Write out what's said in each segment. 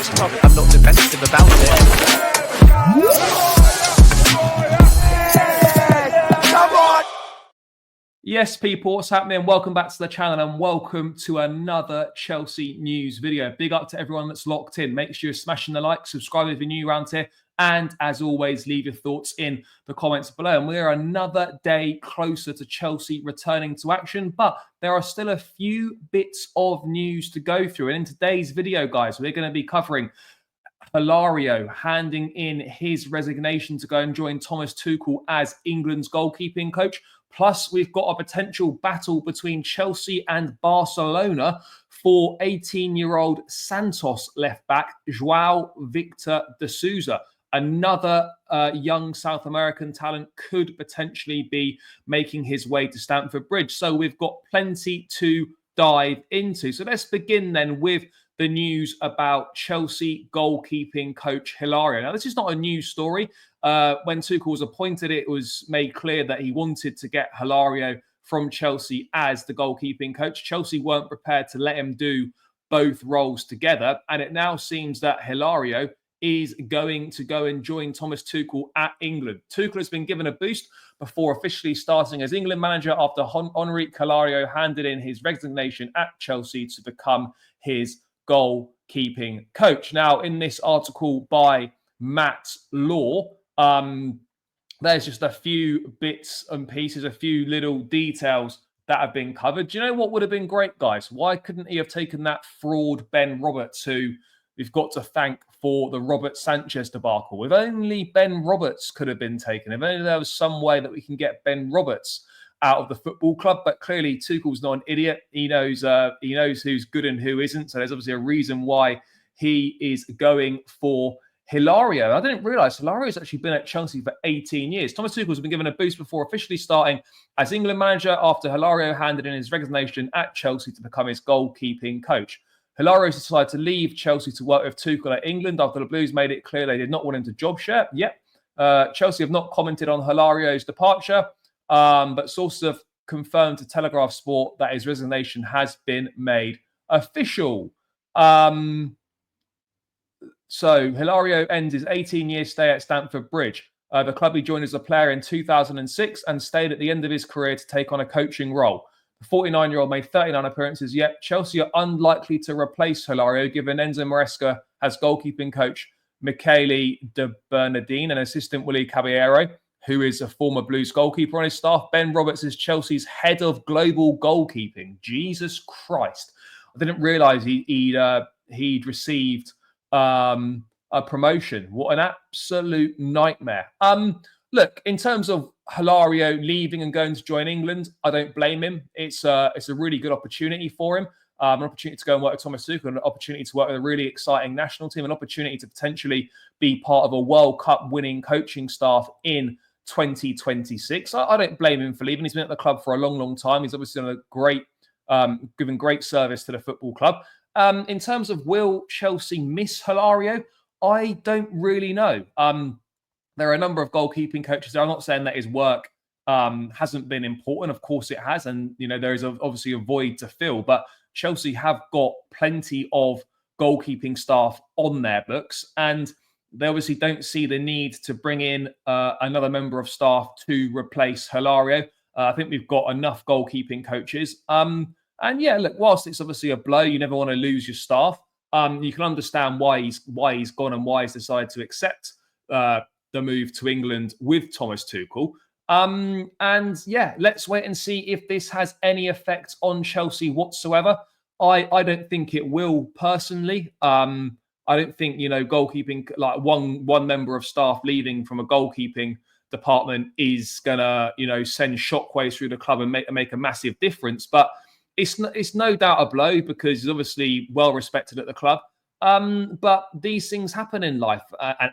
I'm not defensive about it. Yes, people, what's happening? Welcome back to the channel and welcome to another Chelsea news video. Big up to everyone that's locked in. Make sure you're smashing the like, subscribe if you're new around here, and as always, leave your thoughts in the comments below. And we're another day closer to Chelsea returning to action, but there are still a few bits of news to go through. And in today's video, guys, we're going to be covering Hilario handing in his resignation to go and join Thomas Tuchel as England's goalkeeping coach. Plus, we've got a potential battle between Chelsea and Barcelona for 18-year-old Santos left-back João Victor de Souza. Another young South American talent could potentially be making his way to Stamford Bridge. So we've got plenty to dive into. So let's begin then with the news about Chelsea goalkeeping coach Hilario. Now, this is not a news story. When Tuchel was appointed, it was made clear that he wanted to get Hilario from Chelsea as the goalkeeping coach. Chelsea weren't prepared to let him do both roles together. And it now seems that Hilario is going to go and join Thomas Tuchel at England. Tuchel has been given a boost before officially starting as England manager after Henrique Hilario handed in his resignation at Chelsea to become his goalkeeping coach. Now, in this article by Matt Law, there's just a few bits and pieces, a few little details that have been covered. Do you know what would have been great, guys? Why couldn't he have taken that fraud Ben Roberts, who we've got to thank for the Robert Sanchez debacle? If only Ben Roberts could have been taken. If only there was some way that we can get Ben Roberts out of the football club. But clearly, Tuchel's not an idiot. He knows who's good and who isn't. So there's obviously a reason why he is going for Hilario. I didn't realise Hilario's actually been at Chelsea for 18 years. Thomas Tuchel's been given a boost before officially starting as England manager after Hilario handed in his resignation at Chelsea to become his goalkeeping coach. Hilario decided to leave Chelsea to work with Tuchel at England after the Blues made it clear they did not want him to job share. Yep. Chelsea have not commented on Hilario's departure, but sources have confirmed to Telegraph Sport that his resignation has been made official. So Hilario ends his 18-year stay at Stamford Bridge. The club he joined as a player in 2006 and stayed at the end of his career to take on a coaching role. The 49-year-old made 39 appearances, yet Chelsea are unlikely to replace Hilario, given Enzo Maresca has goalkeeping coach Michele De Bernardine and assistant Willie Caballero, who is a former Blues goalkeeper on his staff. Ben Roberts is Chelsea's head of global goalkeeping. Jesus Christ. I didn't realise he'd received a promotion. What an absolute nightmare. Look, in terms of Hilario leaving and going to join England, I don't blame him. It's a really good opportunity for him. An opportunity to go and work with Thomas Tuchel, an opportunity to work with a really exciting national team, an opportunity to potentially be part of a World Cup winning coaching staff in 2026. I don't blame him for leaving. He's been at the club for a long, long time. He's obviously done a great, given great service to the football club. In terms of will Chelsea miss Hilario, I don't really know. There are a number of goalkeeping coaches there. I'm not saying that his work hasn't been important. Of course it has. And, there is obviously a void to fill. But Chelsea have got plenty of goalkeeping staff on their books. And they obviously don't see the need to bring in another member of staff to replace Hilario. I think we've got enough goalkeeping coaches. And yeah, look, whilst it's obviously a blow, you never want to lose your staff. You can understand why he's gone and why he's decided to accept the move to England with Thomas Tuchel. And yeah, let's wait and see if this has any effect on Chelsea whatsoever. I don't think it will personally. I don't think, goalkeeping, like one member of staff leaving from a goalkeeping department is gonna, send shockwaves through the club and make a massive difference. But it's no doubt a blow because he's obviously well respected at the club. But these things happen in life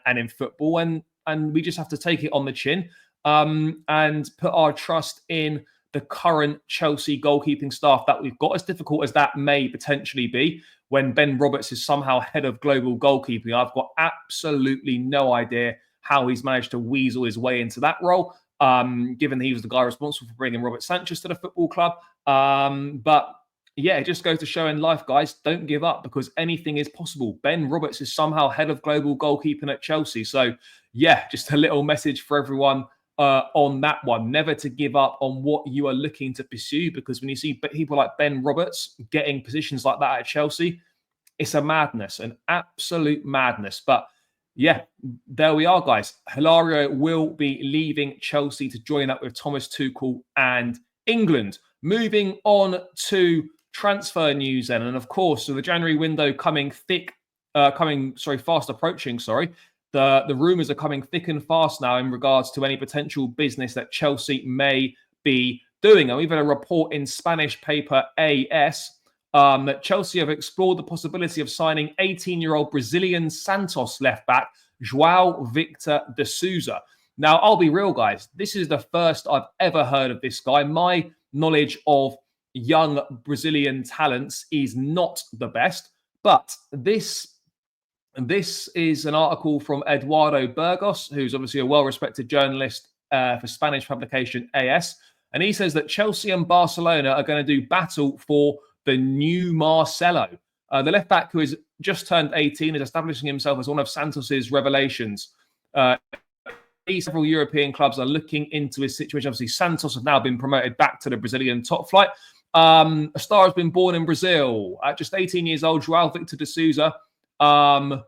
and in football, and we just have to take it on the chin and put our trust in the current Chelsea goalkeeping staff that we've got, as difficult as that may potentially be. When Ben Roberts is somehow head of global goalkeeping, I've got absolutely no idea how he's managed to weasel his way into that role, given he was the guy responsible for bringing Robert Sanchez to the football club. But yeah, it just goes to show in life, guys, don't give up because anything is possible. Ben Roberts is somehow head of global goalkeeping at Chelsea. So, yeah, just a little message for everyone on that one. Never to give up on what you are looking to pursue, because when you see people like Ben Roberts getting positions like that at Chelsea, it's a madness, an absolute madness. But yeah, there we are, guys. Hilario will be leaving Chelsea to join up with Thomas Tuchel and England. Moving on to transfer news then. And of course, so the January window fast approaching, sorry. The rumours are coming thick and fast now in regards to any potential business that Chelsea may be doing. And we've had a report in Spanish paper AS that Chelsea have explored the possibility of signing 18-year-old Brazilian Santos left-back João Victor de Souza. Now, I'll be real, guys. This is the first I've ever heard of this guy. My knowledge of young Brazilian talents is not the best, but this is an article from Eduardo Burgos, who's obviously a well-respected journalist for Spanish publication AS, and he says that Chelsea and Barcelona are going to do battle for the new Marcelo. The left-back, who has just turned 18, is establishing himself as one of Santos's revelations. Several European clubs are looking into his situation. Obviously, Santos have now been promoted back to the Brazilian top flight. A star has been born in Brazil. At just 18 years old, João Victor de Souza has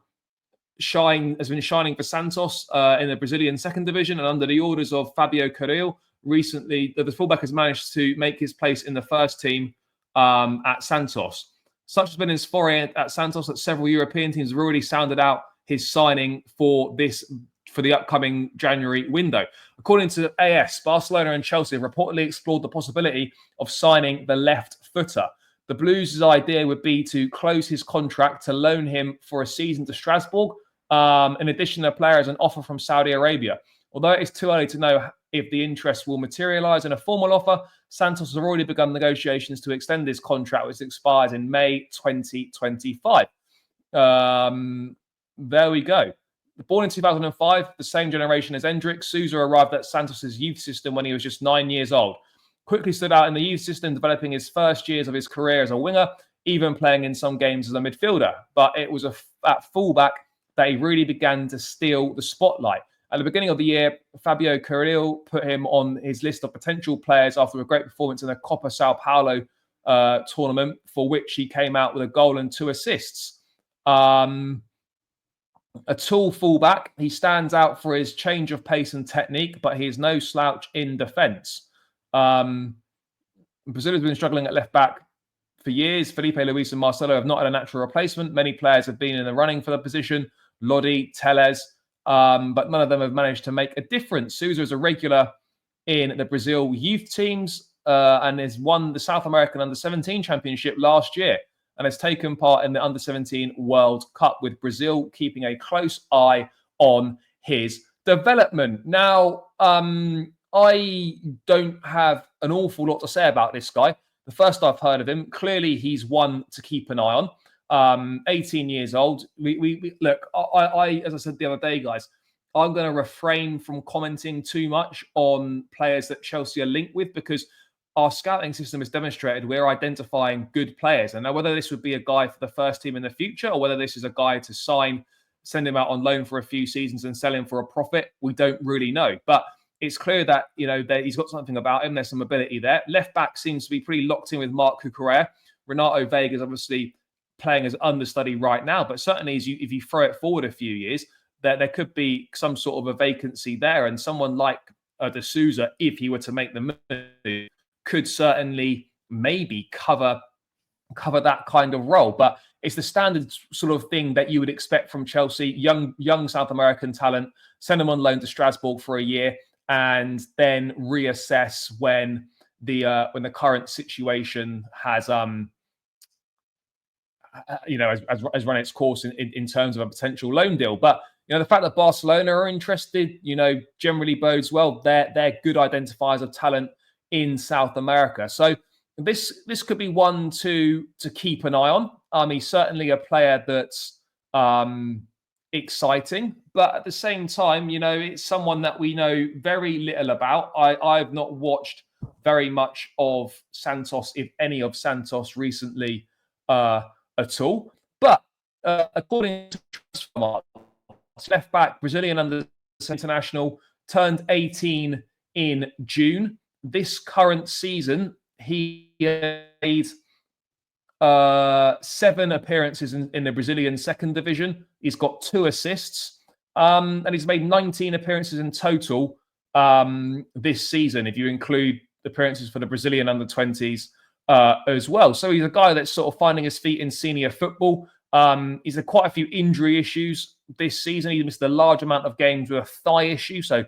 been shining for Santos in the Brazilian second division, and under the orders of Fabio Carril. Recently, the fullback has managed to make his place in the first team at Santos. Such has been his foray at Santos that several European teams have already sounded out his signing for the upcoming January window. According to AS, Barcelona and Chelsea have reportedly explored the possibility of signing the left footer. The Blues' idea would be to close his contract to loan him for a season to Strasbourg. In addition, the player has an offer from Saudi Arabia. Although it is too early to know if the interest will materialise in a formal offer, Santos has already begun negotiations to extend his contract, which expires in May 2025. There we go. Born in 2005, the same generation as Endrick, Souza arrived at Santos's youth system when he was just 9 years old. Quickly stood out in the youth system, developing his first years of his career as a winger, even playing in some games as a midfielder. But it was at fullback that he really began to steal the spotlight. At the beginning of the year, Fabio Carril put him on his list of potential players after a great performance in the Copa Sao Paulo tournament, for which he came out with a goal and 2 assists. A tall fullback, he stands out for his change of pace and technique, but he is no slouch in defence. Brazil has been struggling at left back for years. Felipe Luis and Marcelo have not had a natural replacement. Many players have been in the running for the position. Lodi, Teles, but none of them have managed to make a difference. Souza is a regular in the Brazil youth teams and has won the South American Under-17 Championship last year and has taken part in the Under-17 World Cup, with Brazil keeping a close eye on his development. Now, I don't have an awful lot to say about this guy. The first I've heard of him, clearly he's one to keep an eye on. 18 years old. We look, I as I said the other day, guys, I'm going to refrain from commenting too much on players that Chelsea are linked with, because our scouting system has demonstrated we're identifying good players. And now whether this would be a guy for the first team in the future or whether this is a guy to sign, send him out on loan for a few seasons and sell him for a profit, we don't really know. But it's clear that, that he's got something about him. There's some ability there. Left back seems to be pretty locked in with Marc Cucurella. Renato Vega is obviously playing as understudy right now, but certainly if you throw it forward a few years, there could be some sort of a vacancy there, and someone like De Souza, if he were to make the move, could certainly maybe cover that kind of role. But it's the standard sort of thing that you would expect from Chelsea. Young South American talent, send them on loan to Strasbourg for a year, and then reassess when the current situation has has run its course in terms of a potential loan deal. But the fact that Barcelona are interested, generally bodes well. They're good identifiers of talent in South America. So this could be one to keep an eye on. He's certainly a player that's exciting, but at the same time, it's someone that we know very little about. I've not watched very much of Santos, if any of Santos recently at all. But according to Transfermarkt, left back, Brazilian under international, turned 18 in June. This current season, he made 7 appearances in the Brazilian second division. He's got 2 assists, and he's made 19 appearances in total this season, if you include appearances for the Brazilian under-20s as well. So he's a guy that's sort of finding his feet in senior football. He's had quite a few injury issues this season. He missed a large amount of games with a thigh issue, so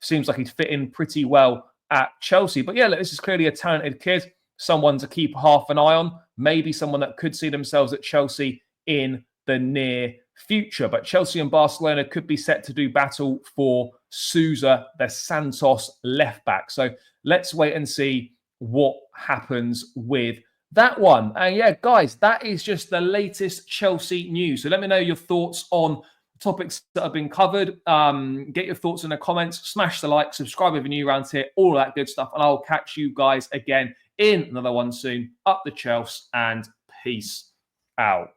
seems like he'd fit in pretty well at Chelsea. But yeah, look, this is clearly a talented kid, someone to keep half an eye on, maybe someone that could see themselves at Chelsea in the near future. But Chelsea and Barcelona could be set to do battle for Souza, the Santos left back. So let's wait and see what happens with that one. And yeah, guys, that is just the latest Chelsea news. So let me know your thoughts on topics that have been covered. Get your thoughts in the comments, smash the like, subscribe if you're new around here, all that good stuff. And I'll catch you guys again in another one soon. Up the Chelsea and peace out.